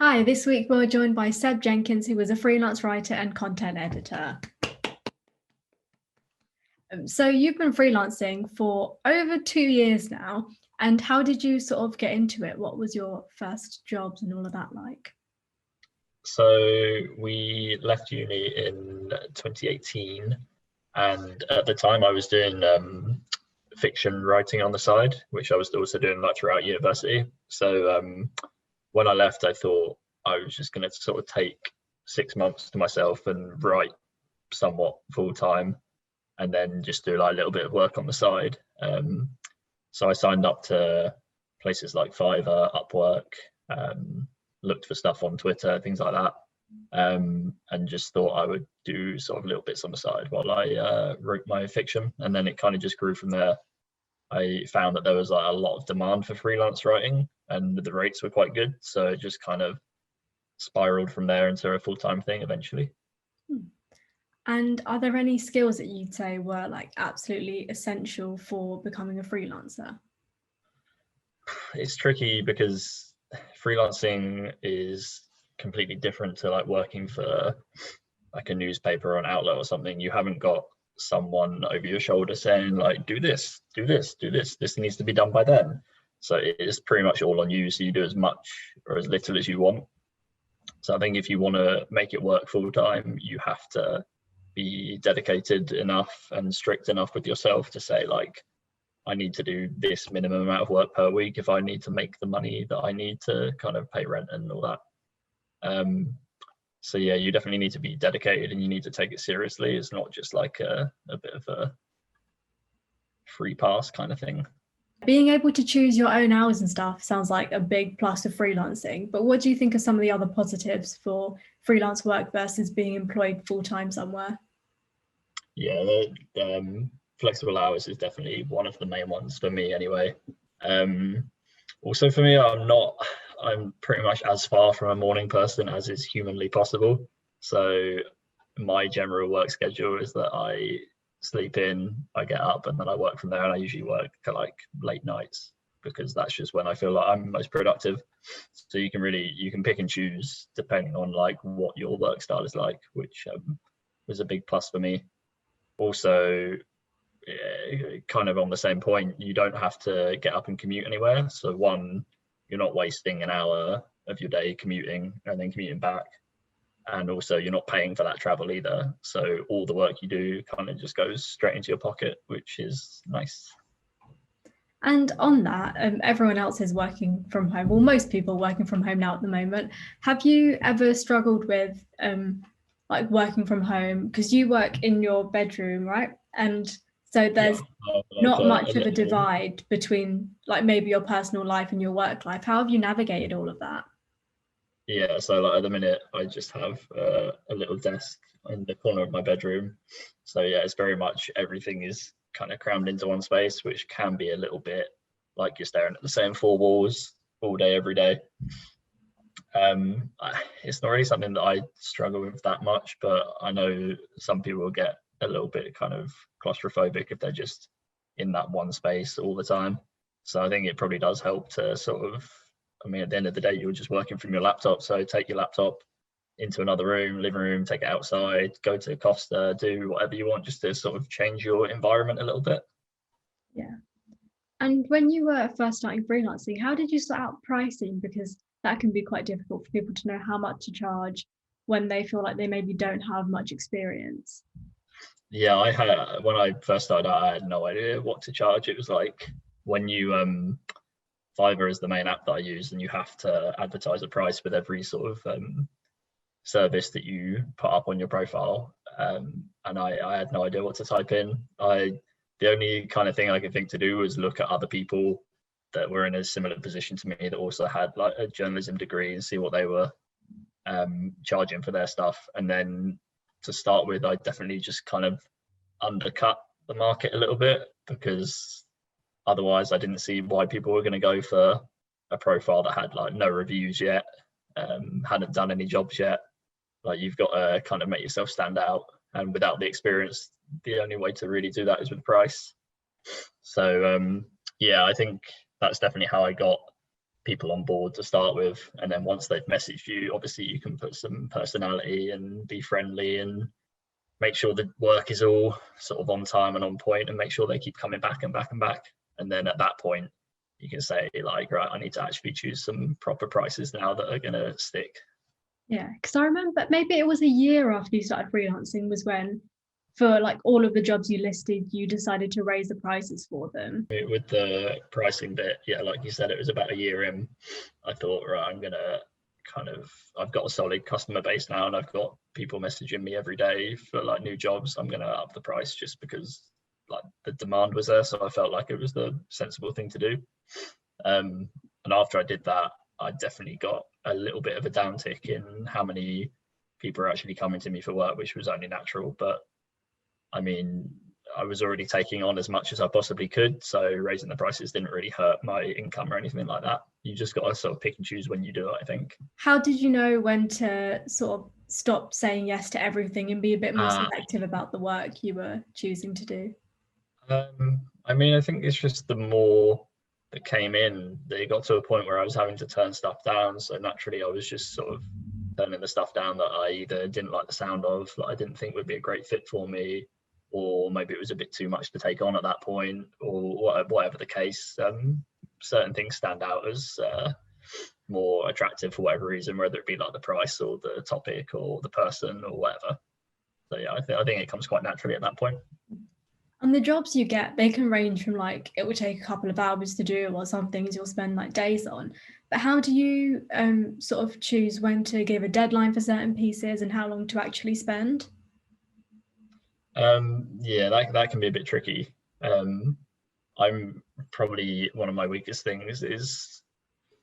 Hi, this week we're joined by Seb Jenkins, who is a freelance writer and content editor. So you've been freelancing for over 2 years now, and how did you sort of get into it? What was your first jobs and all of that like? So we left uni in 2018, and at the time I was doing fiction writing on the side, which I was also doing like throughout university. So when I left, I thought I was just going to sort of take 6 months to myself and write somewhat full time, and then just do like a little bit of work on the side. So I signed up to places like Fiverr, Upwork, looked for stuff on Twitter, things like that, and just thought I would do sort of little bits on the side while I wrote my fiction, and then it kind of just grew from there. I found that there was like a lot of demand for freelance writing, and the rates were quite good, so it just kind of spiraled from there into a full-time thing eventually. And are there any skills that you'd say were like absolutely essential for becoming a freelancer? It's tricky because freelancing is completely different to like working for like a newspaper or an outlet or something. You haven't got someone over your shoulder saying like, do this, do this, do this, this needs to be done by then. So it is pretty much all on you, so you do as much or as little as you want. So I think if you want to make it work full time, you have to be dedicated enough and strict enough with yourself to say like, I need to do this minimum amount of work per week if I need to make the money that I need to kind of pay rent and all that. So yeah, you definitely need to be dedicated and you need to take it seriously. It's not just like a bit of a free pass kind of thing. Being able to choose your own hours and stuff sounds like a big plus of freelancing, but what do you think are some of the other positives for freelance work versus being employed full-time somewhere? Yeah, flexible hours is definitely one of the main ones for me anyway. Also for me, I'm pretty much as far from a morning person as is humanly possible. So my general work schedule is that I sleep in, I get up, and then I work from there. And I usually work at like late nights because that's just when I feel like I'm most productive. So you can pick and choose depending on like what your work style is like, which was a big plus for me. Also, kind of on the same point, you don't have to get up and commute anywhere. So one, you're not wasting an hour of your day commuting and then commuting back, and also you're not paying for that travel either. So all the work you do kind of just goes straight into your pocket, which is nice. And on that, everyone else is working from home. Well, most people working from home now at the moment. Have you ever struggled with like working from home? Because you work in your bedroom, right? And so Yeah, there's like not a much of a little. divide between like maybe your personal life and your work life. How have you navigated all of that? Yeah, so like at the minute, I just have a little desk in the corner of my bedroom. So yeah, it's very much everything is kind of crammed into one space, which can be a little bit like you're staring at the same four walls all day, every day. It's not really something that I struggle with that much, but I know some people get a little bit kind of claustrophobic if they're just in that one space all the time. So I think it probably does help to sort of, I mean, at the end of the day, you're just working from your laptop. So take your laptop into another room, living room, take it outside, go to Costa, do whatever you want just to sort of change your environment a little bit. Yeah. And when you were first starting freelancing, how did you sort out pricing? Because that can be quite difficult for people to know how much to charge when they feel like they maybe don't have much experience. Yeah, I had when I first started out, I had no idea what to charge. It was like when you Fiverr is the main app that I use, and you have to advertise a price with every sort of service that you put up on your profile. And I had no idea what to type in. The only kind of thing I could think to do was look at other people that were in a similar position to me that also had like a journalism degree and see what they were charging for their stuff. And then to start with, I definitely just kind of undercut the market a little bit, because otherwise I didn't see why people were going to go for a profile that had like no reviews yet, hadn't done any jobs yet. Like you've got to kind of make yourself stand out, and without the experience, the only way to really do that is with price. So yeah, I think that's definitely how I got people on board to start with, and then once they've messaged you, obviously you can put some personality and be friendly and make sure the work is all sort of on time and on point, and make sure they keep coming back and back and back. And then at that point you can say like, right, I need to actually choose some proper prices now that are going to stick. Yeah, because I remember maybe it was a year after you started freelancing was when, for like all of the jobs you listed, you decided to raise the prices for them. With the pricing bit, yeah, like you said, it was about a year in. I thought, right, I'm gonna I've got a solid customer base now, and I've got people messaging me every day for like new jobs. I'm gonna up the price just because like the demand was there, so I felt like it was the sensible thing to do. And after I did that, I definitely got a little bit of a downtick in how many people are actually coming to me for work, which was only natural. But I mean, I was already taking on as much as I possibly could, so raising the prices didn't really hurt my income or anything like that. You just got to sort of pick and choose when you do it, I think. How did you know when to sort of stop saying yes to everything and be a bit more selective about the work you were choosing to do? I mean, I think it's just the more that came in, they got to a point where I was having to turn stuff down. So naturally, I was just sort of turning the stuff down that I either didn't like the sound of, that I didn't think would be a great fit for me, or maybe it was a bit too much to take on at that point, or whatever the case. Certain things stand out as more attractive for whatever reason, whether it be like the price or the topic or the person or whatever. So yeah, I think it comes quite naturally at that point. And the jobs you get, they can range from like, it would take a couple of hours to do, or some things you'll spend like days on. But how do you sort of choose when to give a deadline for certain pieces and how long to actually spend? Yeah, that can be a bit tricky. I'm probably, one of my weakest things is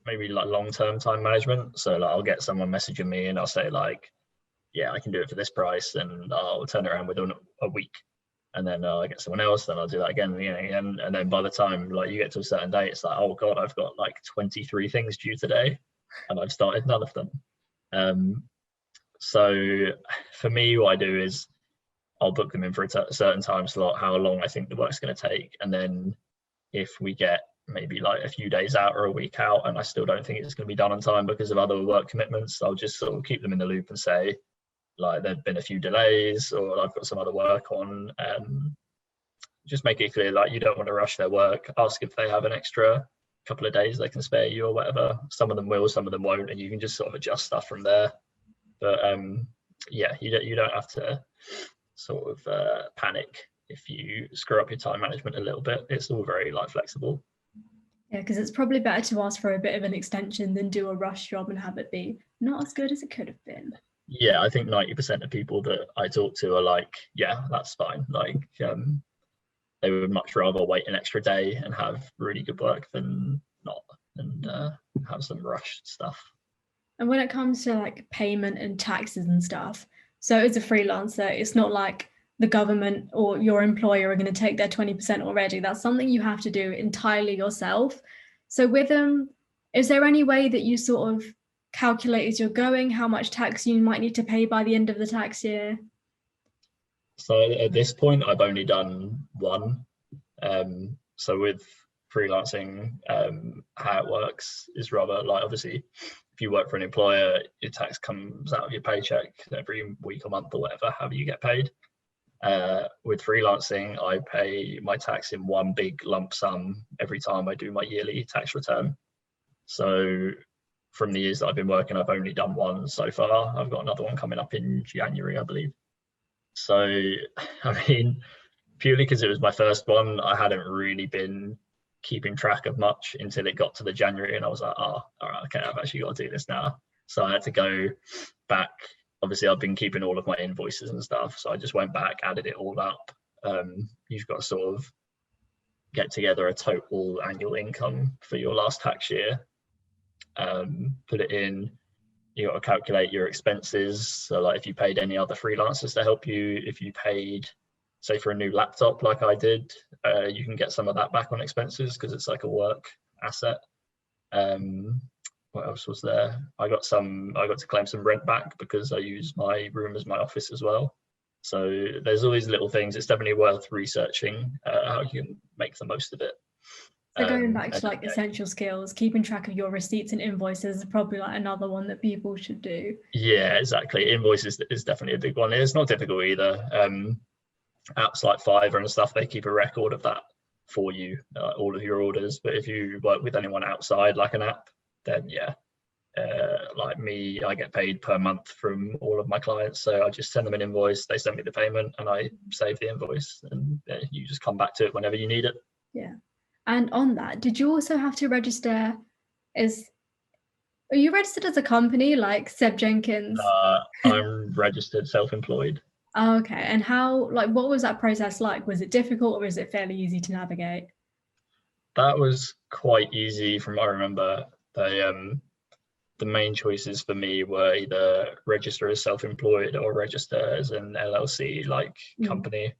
maybe like long-term time management. So like I'll get someone messaging me and I'll say like, yeah, I can do it for this price, and I'll turn it around within a week. And then I get someone else, then I'll do that again, and then by the time like you get to a certain day, it's like, oh god, I've got like 23 things due today, and I've started none of them. So for me, what I do is I'll book them in for a certain time slot, how long I think the work's going to take, and then if we get maybe like a few days out or a week out, and I still don't think it's going to be done on time because of other work commitments, I'll just sort of keep them in the loop and say, like, there've been a few delays, or I've got some other work on. Just make it clear, like, you don't want to rush their work. Ask if they have an extra couple of days they can spare you or whatever. Some of them will, some of them won't, and you can just sort of adjust stuff from there. But yeah, you don't have to sort of panic if you screw up your time management a little bit. It's all very like flexible. Yeah, because it's probably better to ask for a bit of an extension than do a rush job and have it be not as good as it could have been. Yeah, I think 90% of people that I talk to are like, yeah, that's fine. Like, they would much rather wait an extra day and have really good work than not, and have some rushed stuff. And when it comes to like payment and taxes and stuff, so as a freelancer, it's not like the government or your employer are going to take their 20% already. That's something you have to do entirely yourself. So with them, is there any way that you sort of calculate as you're going how much tax you might need to pay by the end of the tax year? So at this point, I've only done one. So with freelancing, how it works is rather like, obviously, if you work for an employer, your tax comes out of your paycheck every week or month or whatever, however you get paid. With freelancing, I pay my tax in one big lump sum every time I do my yearly tax return. So from the years that I've been working, I've only done one so far. I've got another one coming up in January, I believe. So, I mean, purely because it was my first one, I hadn't really been keeping track of much until it got to the January, and I was like, oh, all right, okay, I've actually got to do this now. So I had to go back. Obviously, I've been keeping all of my invoices and stuff, so I just went back, added it all up. You've got to sort of get together a total annual income for your last tax year, put it in. You got to calculate your expenses. So like if you paid any other freelancers to help you, if you paid, say, for a new laptop like I did, you can get some of that back on expenses because it's like a work asset. What else was there? I got to claim some rent back because I use my room as my office as well. So there's all these little things. It's definitely worth researching how you can make the most of it. So going back And to like essential skills, keeping track of your receipts and invoices is probably like another one that people should do. yeah, exactly. Invoices is definitely a big one. It's not difficult either. Apps like Fiverr and stuff, they keep a record of that for you, all of your orders. But if you work with anyone outside like an app, then yeah, like me, I get paid per month from all of my clients. So I just send them an invoice, they send me the payment, and I save the invoice, and you just come back to it whenever you need it. Yeah. And on that, did you also have to register as, are you registered as a company like Seb Jenkins? I'm registered self-employed. Oh, okay. And how, like, what was that process like? Was it difficult or was it fairly easy to navigate? That was quite easy from what I remember. The main choices for me were either register as self-employed or register as an LLC like company.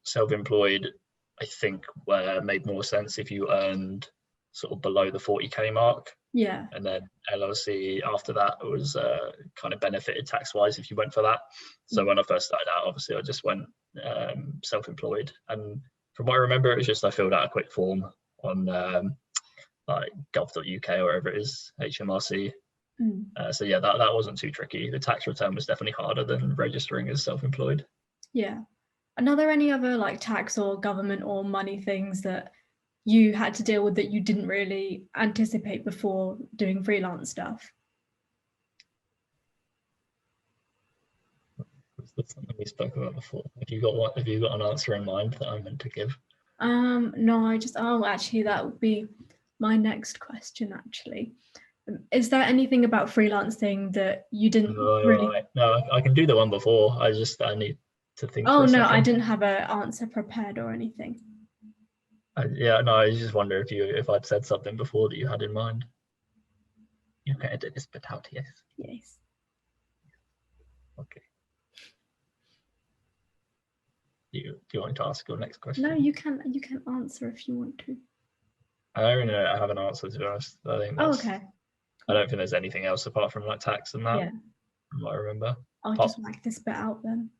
Self-employed, I think, made more sense if you earned sort of below the 40k mark. Yeah. And then LLC after that was kind of benefited tax-wise if you went for that. So when I first started out, obviously I just went self-employed, and from what I remember, it was just I filled out a quick form on like gov.uk or wherever it is, HMRC. So yeah, that wasn't too tricky. The tax return was definitely harder than registering as self-employed. Yeah. And are there any other like tax or government or money things that you had to deal with that you didn't really anticipate before doing freelance stuff? That's something we spoke about before. Have you got an answer in mind that I'm meant to give? No, actually that would be my next question actually. Is there anything about freelancing that you didn't really? No, I can do the one before. I need to think for Oh a no, second. I didn't have an answer prepared or anything. Yeah, no, I just wonder if I'd said something before that you had in mind. You can edit this bit out, yes. Yes. Okay. Do you want to ask your next question? No, you can answer if you want to. I don't know. I have an answer, to be honest. I think that's, okay. I don't think there's anything else apart from like tax and that. Yeah. From what I remember. I'll just whack this bit out then.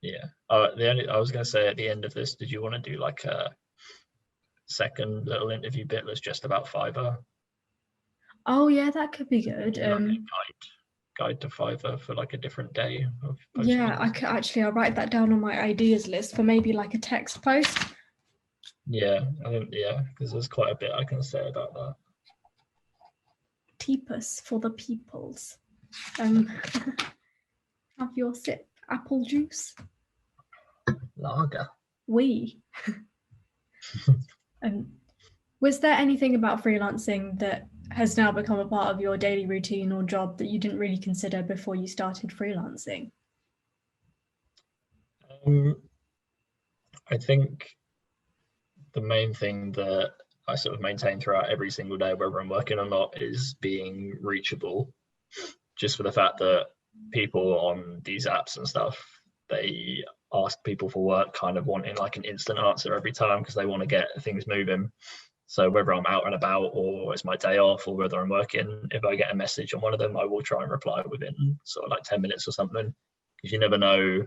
Yeah. I was going to say at the end of this, did you want to do like a second little interview bit that's just about Fiverr? Oh yeah, that could be good. Guide to Fiverr for like a different day. Yeah, I could actually. I'll write that down on my ideas list for maybe like a text post. Yeah, I think because there's quite a bit I can say about that. Teepus for the peoples. Have your sip. Apple juice. Lager. Was there anything about freelancing that has now become a part of your daily routine or job that you didn't really consider before you started freelancing? I think the main thing that I sort of maintain throughout every single day, whether I'm working or not, is being reachable. Just for the fact that people on these apps and stuff, they ask people for work kind of wanting like an instant answer every time because they want to get things moving. So whether I'm out and about or it's my day off or whether I'm working, if I get a message on one of them, I will try and reply within sort of like 10 minutes or something, because you never know,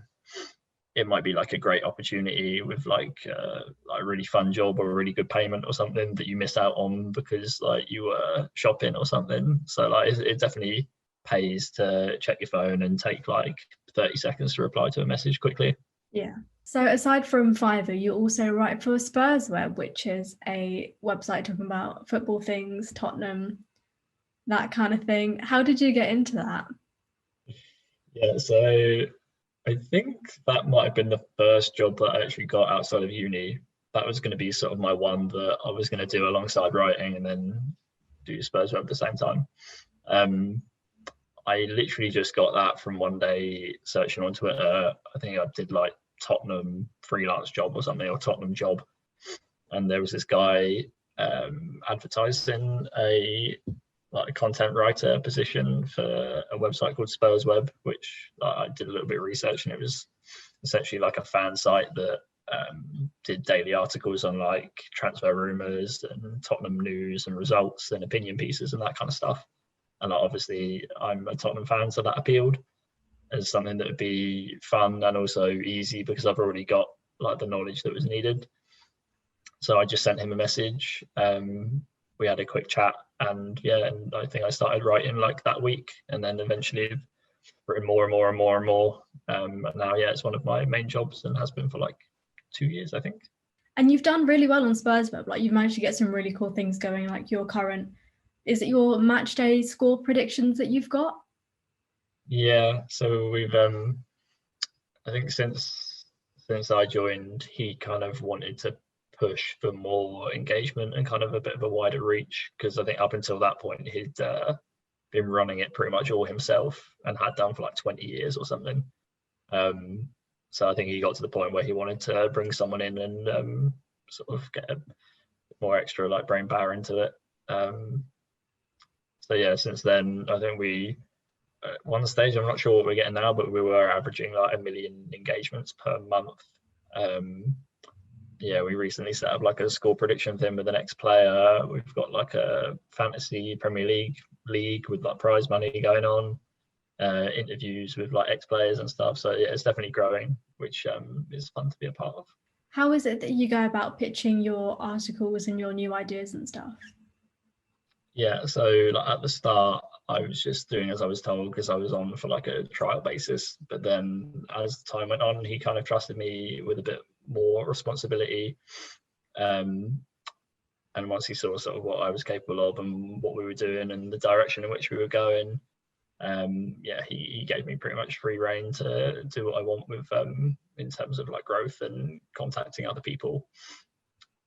it might be like a great opportunity with like a really fun job or a really good payment or something that you miss out on because like you were shopping or something. So like it definitely pays to check your phone and take like 30 seconds to reply to a message quickly. Yeah. So aside from Fiverr, you also write for Spurs Web, which is a website talking about football things, Tottenham, that kind of thing. How did you get into that? Yeah, so I think that might have been the first job that I actually got outside of uni. That was going to be sort of my one that I was going to do alongside writing and then do Spurs Web at the same time. I literally just got that from one day searching on Twitter. I think I did like Tottenham freelance job or something, or Tottenham job. And there was this guy advertising a content writer position for a website called Spurs Web, which I did a little bit of research, and it was essentially like a fan site that did daily articles on like transfer rumors and Tottenham news and results and opinion pieces and that kind of stuff. And obviously I'm a Tottenham fan, so that appealed as something that would be fun and also easy because I've already got like the knowledge that was needed. So I just sent him a message. We had a quick chat, and yeah, and I think I started writing like that week, and then eventually written more and more and more and more. And now, yeah, it's one of my main jobs and has been for like 2 years, I think. And you've done really well on Spurs Web. Like you've managed to get some really cool things going. Like your current, is it your match day score predictions that you've got? Yeah, so we've I think since I joined, he kind of wanted to push for more engagement and kind of a bit of a wider reach, because I think up until that point he'd been running it pretty much all himself and had done for like 20 years or something. So I think he got to the point where he wanted to bring someone in and sort of get a more extra like brain power into it. So yeah, since then I think we at one stage, I'm not sure what we're getting now, but we were averaging like 1 million engagements per month. Yeah, we recently set up like a score prediction thing with the next player. We've got like a fantasy Premier League with like prize money going on, interviews with like ex-players and stuff. So yeah, it's definitely growing, which is fun to be a part of. How is it that you go about pitching your articles and your new ideas and stuff? Yeah, so like at the start, I was just doing as I was told because I was on for like a trial basis. But then as time went on, he kind of trusted me with a bit more responsibility. And once he saw sort of what I was capable of and what we were doing and the direction in which we were going, yeah, he gave me pretty much free rein to do what I want with in terms of like growth and contacting other people.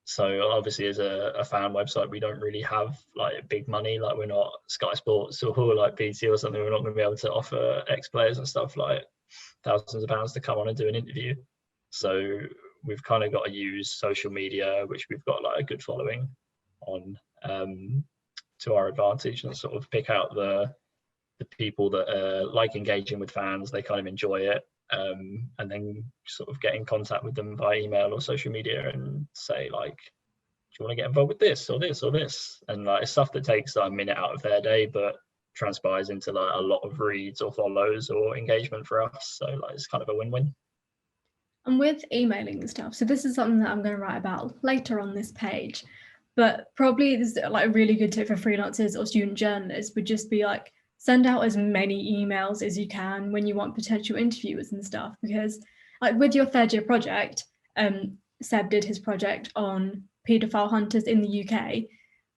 So obviously as a fan website, we don't really have like big money, like we're not Sky Sports or like BT or something. We're not going to be able to offer ex-players and stuff like thousands of pounds to come on and do an interview. So we've kind of got to use social media, which we've got like a good following on, to our advantage, and sort of pick out the people that like engaging with fans. They kind of enjoy it. And then sort of get in contact with them via email or social media and say like, do you want to get involved with this or this or this? And like it's stuff that takes like a minute out of their day, but transpires into like a lot of reads or follows or engagement for us. So like it's kind of a win-win. And with emailing and stuff, so this is something that I'm going to write about later on this page, but probably this is like a really good tip for freelancers or student journalists would just be like, send out as many emails as you can when you want potential interviewers and stuff, because like with your third year project, Seb did his project on paedophile hunters in the UK.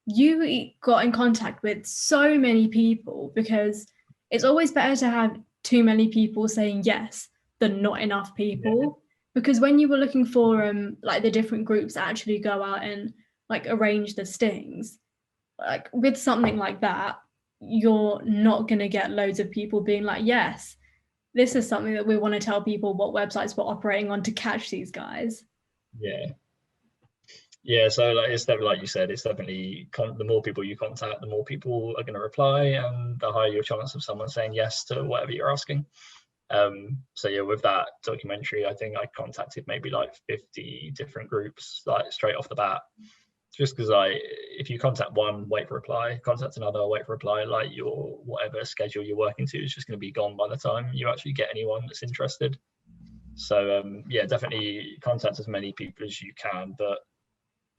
You got in contact with so many people because it's always better to have too many people saying yes than not enough people. Yeah. Because when you were looking for like the different groups actually go out and like arrange the stings, like with something like that, you're not going to get loads of people being like, yes, this is something that we want to tell people what websites we're operating on to catch these guys. Yeah, so like it's definitely, like you said, it's definitely the more people you contact, the more people are going to reply, and the higher your chance of someone saying yes to whatever you're asking. So yeah, with that documentary, I think I contacted maybe like 50 different groups like straight off the bat, just because if you contact one, wait for reply, contact another, wait for reply, like your whatever schedule you're working to is just going to be gone by the time you actually get anyone that's interested. So yeah, definitely contact as many people as you can, but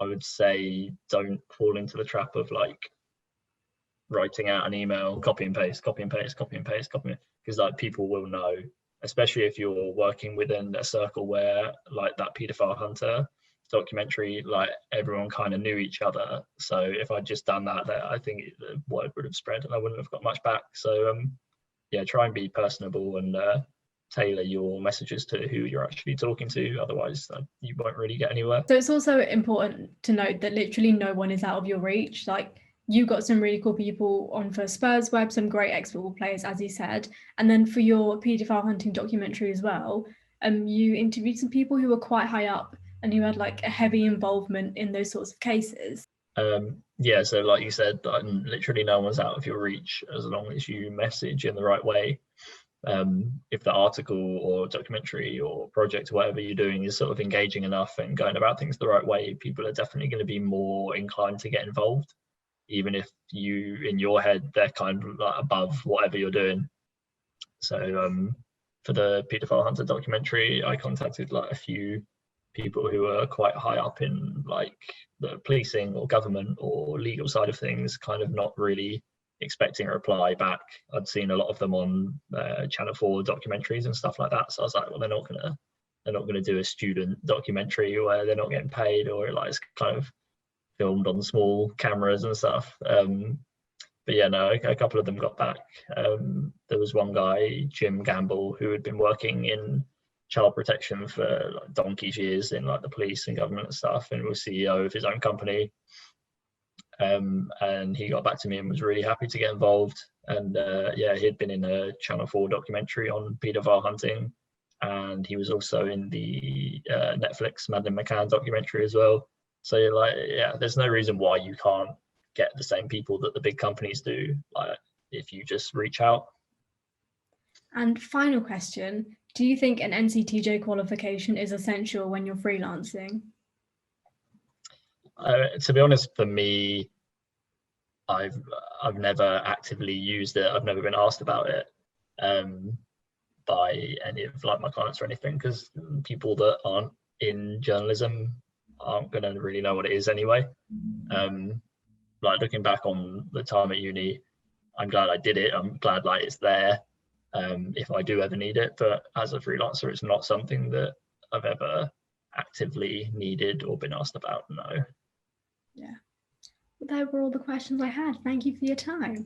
I would say don't fall into the trap of like writing out an email, copy and paste, copy and paste, copy and paste, copy, because like people will know, especially if you're working within a circle where like that paedophile hunter documentary, like everyone kind of knew each other. So if I'd just done that, I think the word would have spread and I wouldn't have got much back. So yeah, try and be personable and tailor your messages to who you're actually talking to. Otherwise, you won't really get anywhere. So it's also important to note that literally no one is out of your reach. Like you got some really cool people on for Spurs Web, some great ex-football players, as you said. And then for your paedophile hunting documentary as well, you interviewed some people who were quite high up and who had like a heavy involvement in those sorts of cases. Yeah, so like you said, literally no one's out of your reach as long as you message in the right way. If the article or documentary or project or whatever you're doing is sort of engaging enough and going about things the right way, people are definitely going to be more inclined to get involved, even if you in your head they're kind of like above whatever you're doing. So for the paedophile hunter documentary, I contacted like a few people who are quite high up in like the policing or government or legal side of things kind of not really expecting a reply back. I'd seen a lot of them on Channel 4 documentaries and stuff like that. So I was like, well, they're not gonna do a student documentary where they're not getting paid, or like it's kind of filmed on small cameras and stuff. But yeah, no, a couple of them got back. There was one guy, Jim Gamble, who had been working in child protection for like donkey's years in like the police and government and stuff, and was CEO of his own company. And he got back to me and was really happy to get involved. And yeah, he'd been in a Channel 4 documentary on paedophile hunting, and he was also in the Netflix Madeleine McCann documentary as well. So like, yeah, there's no reason why you can't get the same people that the big companies do, like if you just reach out. And final question, do you think an NCTJ qualification is essential when you're freelancing? To be honest, for me, I've never actively used it. I've never been asked about it by any of like my clients or anything, because people that aren't in journalism aren't going to really know what it is anyway. Like looking back on the time at uni, I'm glad I did it. I'm glad like it's there if I do ever need it. But as a freelancer, it's not something that I've ever actively needed or been asked about. No. Yeah. Well, those were all the questions I had. Thank you for your time.